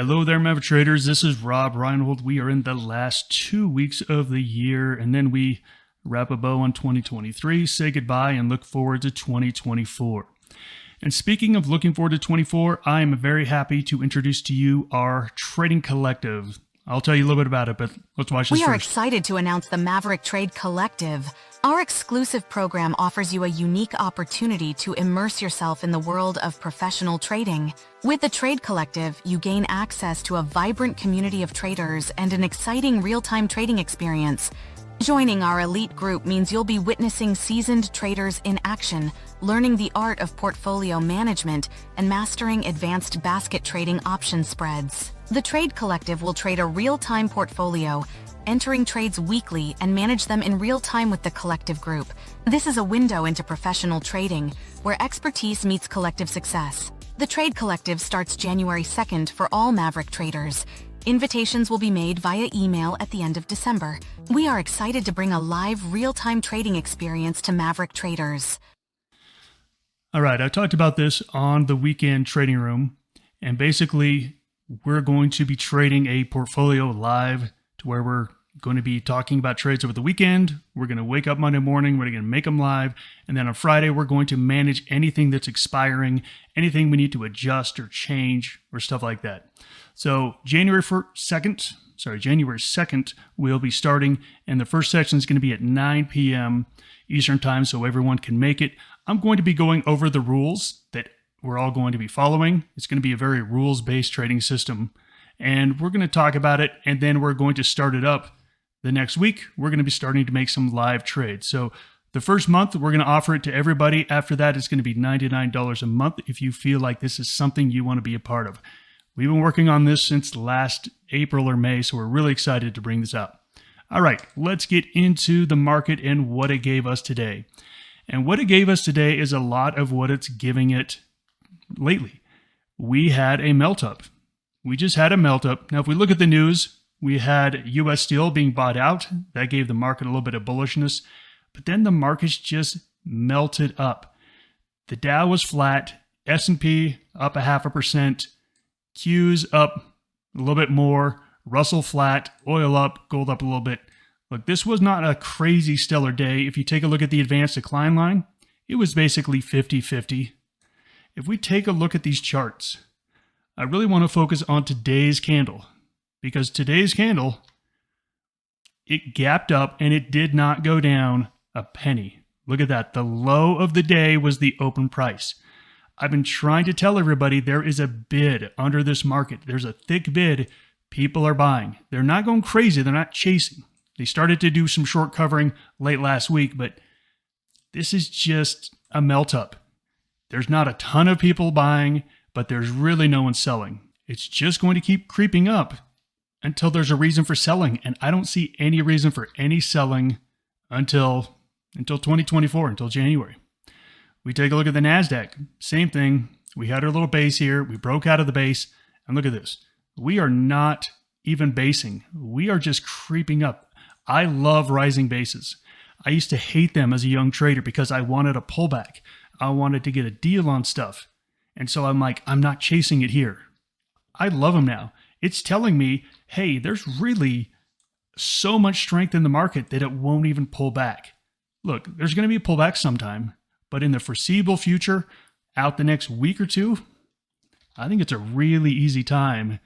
Hello there, Maverick traders. This is Rob Reinhold. We are in the last 2 weeks of the year, and then we wrap a bow on 2023, say goodbye, and look forward to 2024. And speaking of looking forward to 24, I am very happy to introduce to you our trading collective. I'll tell you a little bit about it, but let's watch this We are first. excited to announce the Maverick Trade Collective. Our exclusive program offers you a unique opportunity to immerse yourself in the world of professional trading. With the Trade Collective, you gain access to a vibrant community of traders and an exciting real-time trading experience. Joining our elite group means you'll be witnessing seasoned traders in action, learning the art of portfolio management, and mastering advanced basket trading option spreads. The Trade Collective will trade a real-time portfolio, entering trades weekly and manage them in real time with the collective group. This is a window into professional trading, where expertise meets collective success. The Trade Collective starts January 2nd for all Maverick traders. Invitations will be made via email at the end of December. We are excited to bring a live, real-time trading experience to Maverick traders. All right, I talked about this on the weekend trading room, and basically we're going to be trading a portfolio live to where we're going to be talking about trades over the weekend. We're going to wake up Monday morning, we're going to make them live, and then on Friday we're going to manage anything that's expiring, anything we need to adjust or change or stuff like that. So January 2nd, we'll be starting, and the first session is going to be at 9 p.m. Eastern time, so everyone can make it. I'm going to be going over the rules that we're all going to be following. It's going to be a very rules-based trading system, and we're going to talk about it, and then we're going to start it up the next week. We're going to be starting to make some live trades. So the first month, we're going to offer it to everybody. After that, it's going to be $99 a month if you feel like this is something you want to be a part of. We've been working on this since last April or May, so we're really excited to bring this out. All right, let's get into the market and what it gave us today. And what it gave us today is a lot of what it's giving it lately. We had a melt-up. We just had a melt-up. Now, if we look at the news, we had U.S. steel being bought out. That gave the market a little bit of bullishness. But then the markets just melted up. The Dow was flat. S&P up 0.5%. Q's up a little bit more. Russell flat. Oil up. Gold up a little bit. Look, this was not a crazy stellar day. If you take a look at the advanced decline line, it was basically 50-50. If we take a look at these charts, I really want to focus on today's candle, because today's candle, it gapped up and it did not go down a penny. Look at that. The low of the day was the open price. I've been trying to tell everybody there is a bid under this market. There's a thick bid. People are buying. They're not going crazy. They're not chasing. They started to do some short covering late last week, but this is just a melt up. There's not a ton of people buying, but there's really no one selling. It's just going to keep creeping up until there's a reason for selling, and I don't see any reason for any selling until 2024, until January. We take a look at the NASDAQ. Same thing. We had our little base here. We broke out of the base, and look at this. We are not even basing. We are just creeping up. I love rising bases. I used to hate them as a young trader because I wanted a pullback. I wanted to get a deal on stuff. And so I'm like, I'm not chasing it here. I love them now. It's telling me, hey, there's really so much strength in the market that it won't even pull back. Look, there's going to be a pullback sometime, but in the foreseeable future, out the next week or two, I think it's a really easy time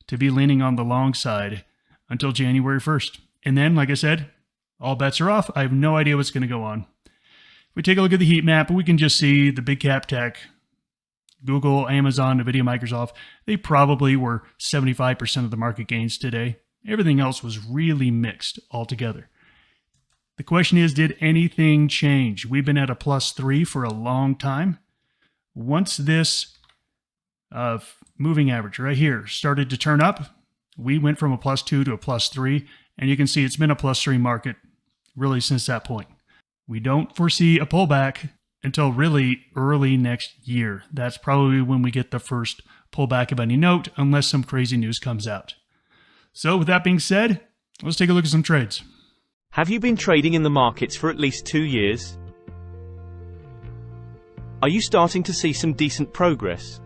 to be leaning on the long side until January 1st. And then, like I said, all bets are off. I have no idea what's going to go on. If we take a look at the heat map, we can just see the big cap tech, Google, Amazon, NVIDIA, Microsoft, they probably were 75% of the market gains today. Everything else was really mixed altogether. The question is, did anything change? We've been at a +3 for a long time. Once this moving average right here started to turn up, we went from a +2 to a +3, and you can see it's been a +3 market really since that point. We don't foresee a pullback until really early next year. That's probably when we get the first pullback of any note, unless some crazy news comes out. So with that being said, let's take a look at some trades. Have you been trading in the markets for at least 2 years? Are you starting to see some decent progress?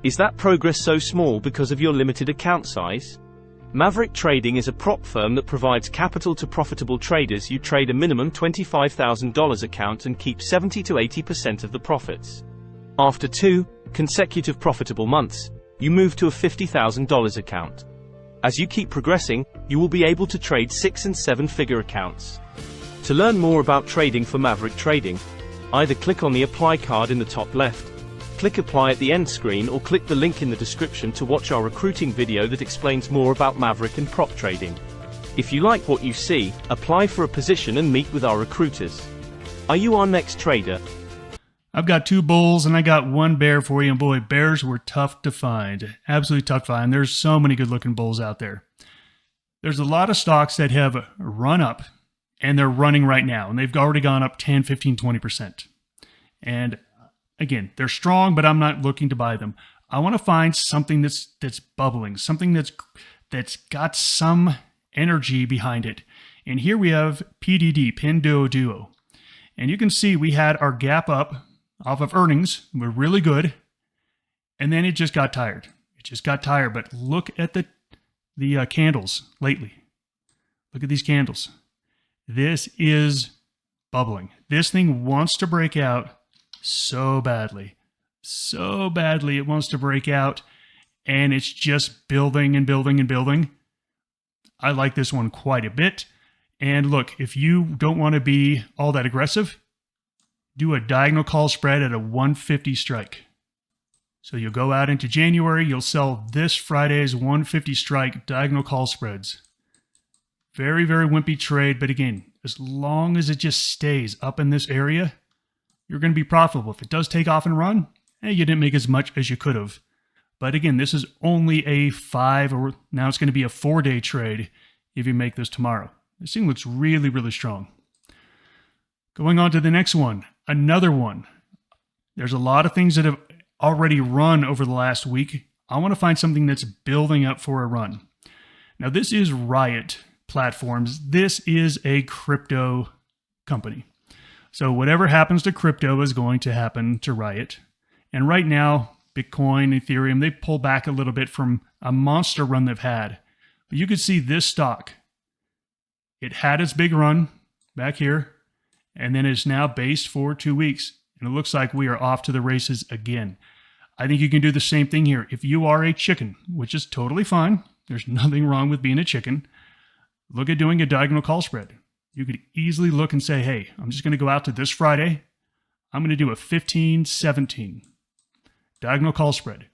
Is that progress so small because of your limited account size? Maverick Trading is a prop firm that provides capital to profitable traders. You trade a minimum $25,000 account and keep 70 to 80% of the profits. After 2 consecutive profitable months, you move to a $50,000 account. As you keep progressing, you will be able to trade 6- and 7-figure accounts. To learn more about trading for Maverick Trading, either click on the Apply card in the top left, click Apply at the end screen, or click the link in the description to watch our recruiting video that explains more about Maverick and prop trading. If you like what you see, apply for a position and meet with our recruiters. Are you our next trader? I've got 2 bulls and I got 1 bear for you, and boy, bears were tough to find. Absolutely tough to find. There's so many good-looking bulls out there. There's a lot of stocks that have run up, and they're running right now, and they've already gone up 10, 15, 20%. And again, they're strong, but I'm not looking to buy them. I want to find something that's bubbling, something that's got some energy behind it. And here we have PDD, Pinduoduo. And you can see we had our gap up off of earnings. We're really good. And then it just got tired. It just got tired. But look at the candles lately. Look at these candles. This is bubbling. This thing wants to break out so badly it wants to break out, and it's just building and building and building. I like this one quite a bit. And look, if you don't want to be all that aggressive, do a diagonal call spread at a 150 strike. So you'll go out into January, you'll sell this Friday's 150 strike diagonal call spreads. Very, very wimpy trade, but again, as long as it just stays up in this area, you're going to be profitable. If it does take off and run, you didn't make as much as you could have. But again, this is only a 5, or now it's going to be a 4-day trade if you make this tomorrow. This thing looks really, really strong. Going on to the next one, another one. There's a lot of things that have already run over the last week. I want to find something that's building up for a run. Now, this is Riot Platforms. This is a crypto company. So whatever happens to crypto is going to happen to Riot. And right now, Bitcoin, Ethereum, they pull back a little bit from a monster run they've had. But you could see this stock. It had its big run back here, and then it's now based for 2 weeks. And it looks like we are off to the races again. I think you can do the same thing here. If you are a chicken, which is totally fine, there's nothing wrong with being a chicken, look at doing a diagonal call spread. You could easily look and say, hey, I'm just going to go out to this Friday. I'm going to do a 15-17 diagonal call spread.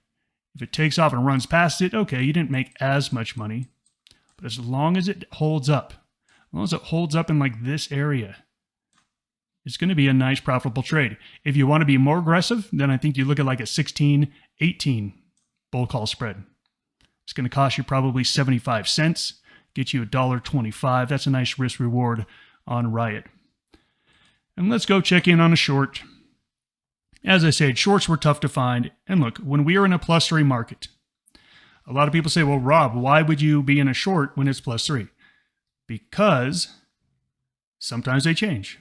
If it takes off and runs past it, okay, you didn't make as much money. But as long as it holds up, as long as it holds up in like this area, it's going to be a nice profitable trade. If you want to be more aggressive, then I think you look at like a 16-18 bull call spread. It's going to cost you probably 75 cents. Get you $1.25. That's a nice risk reward on Riot. And let's go check in on a short. As I said, shorts were tough to find. And look, when we are in a +3 market, a lot of people say, well, Rob, why would you be in a short when it's +3? Because sometimes they change.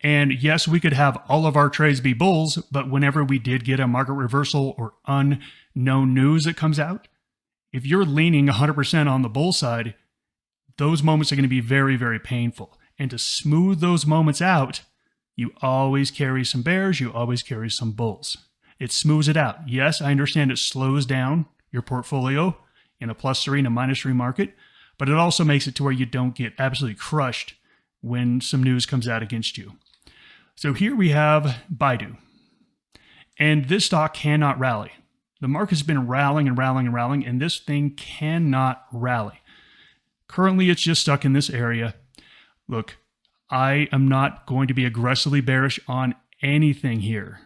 And yes, we could have all of our trades be bulls, but whenever we did get a market reversal or unknown news that comes out, if you're leaning 100% on the bull side, those moments are going to be very, very painful. And to smooth those moments out, you always carry some bears, you always carry some bulls. It smooths it out. Yes, I understand it slows down your portfolio in a +3 and a -3 market, but it also makes it to where you don't get absolutely crushed when some news comes out against you. So here we have Baidu. And this stock cannot rally. The market's been rallying and rallying and rallying, and this thing cannot rally. Currently, it's just stuck in this area. Look, I am not going to be aggressively bearish on anything here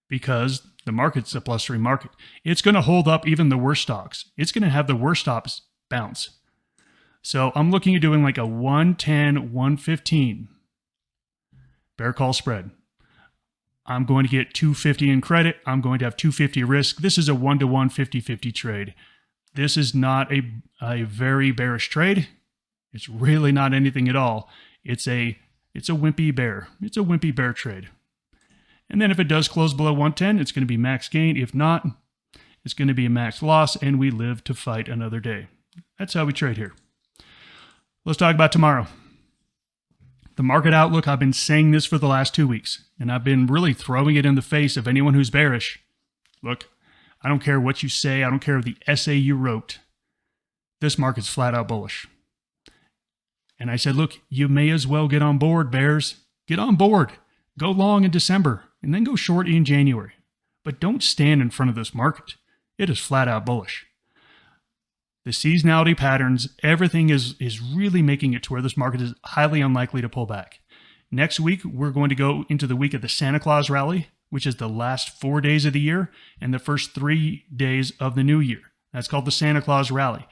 because the market's a +3 market. It's going to hold up even the worst stocks. It's going to have the worst stocks bounce. So I'm looking at doing like a 110, 115 bear call spread. I'm going to get 250 in credit. I'm going to have 250 risk. This is a 1-to-1, 50-50 trade. This is not a very bearish trade. It's really not anything at all. It's a wimpy bear. It's a wimpy bear trade. And then if it does close below 110, it's going to be max gain. If not, it's going to be a max loss, and we live to fight another day. That's how we trade here. Let's talk about tomorrow. The market outlook, I've been saying this for the last 2 weeks, and I've been really throwing it in the face of anyone who's bearish. Look, I don't care what you say. I don't care the essay you wrote. This market's flat out bullish. And I said, look, you may as well get on board, bears. Get on board. Go long in December, and then go short in January. But don't stand in front of this market. It is flat out bullish. The seasonality patterns, everything is really making it to where this market is highly unlikely to pull back. Next week, we're going to go into the week of the Santa Claus rally, which is the last 4 days of the year and the first 3 days of the new year. That's called the Santa Claus rally.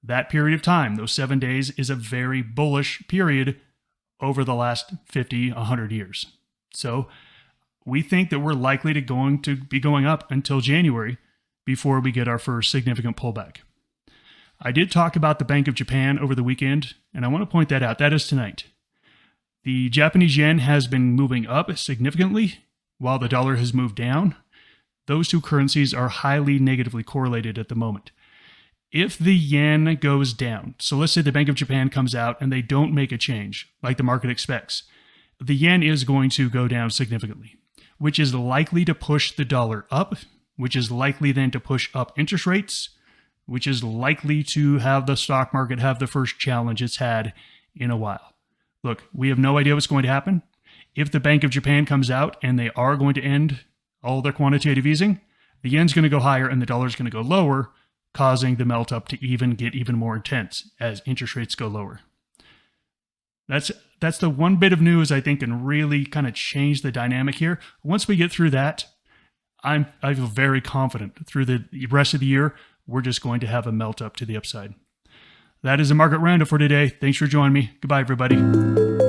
That period of time, those 7 days, is a very bullish period over the last 50, 100 years. So we think that we're likely to be going up until January before we get our first significant pullback. I did talk about the Bank of Japan over the weekend, and I want to point that out. That is tonight. The Japanese yen has been moving up significantly while the dollar has moved down. Those two currencies are highly negatively correlated at the moment. If the yen goes down, so let's say the Bank of Japan comes out and they don't make a change like the market expects, the yen is going to go down significantly, which is likely to push the dollar up, which is likely then to push up interest rates, which is likely to have the stock market have the first challenge it's had in a while. Look, we have no idea what's going to happen. If the Bank of Japan comes out and they are going to end all their quantitative easing, the yen's going to go higher and the dollar's going to go lower, causing the melt up to get even more intense as interest rates go lower. That's the one bit of news I think can really kind of change the dynamic here. Once we get through that, I feel very confident through the rest of the year, we're just going to have a melt up to the upside. That is a market roundup for today. Thanks for joining me. Goodbye, everybody.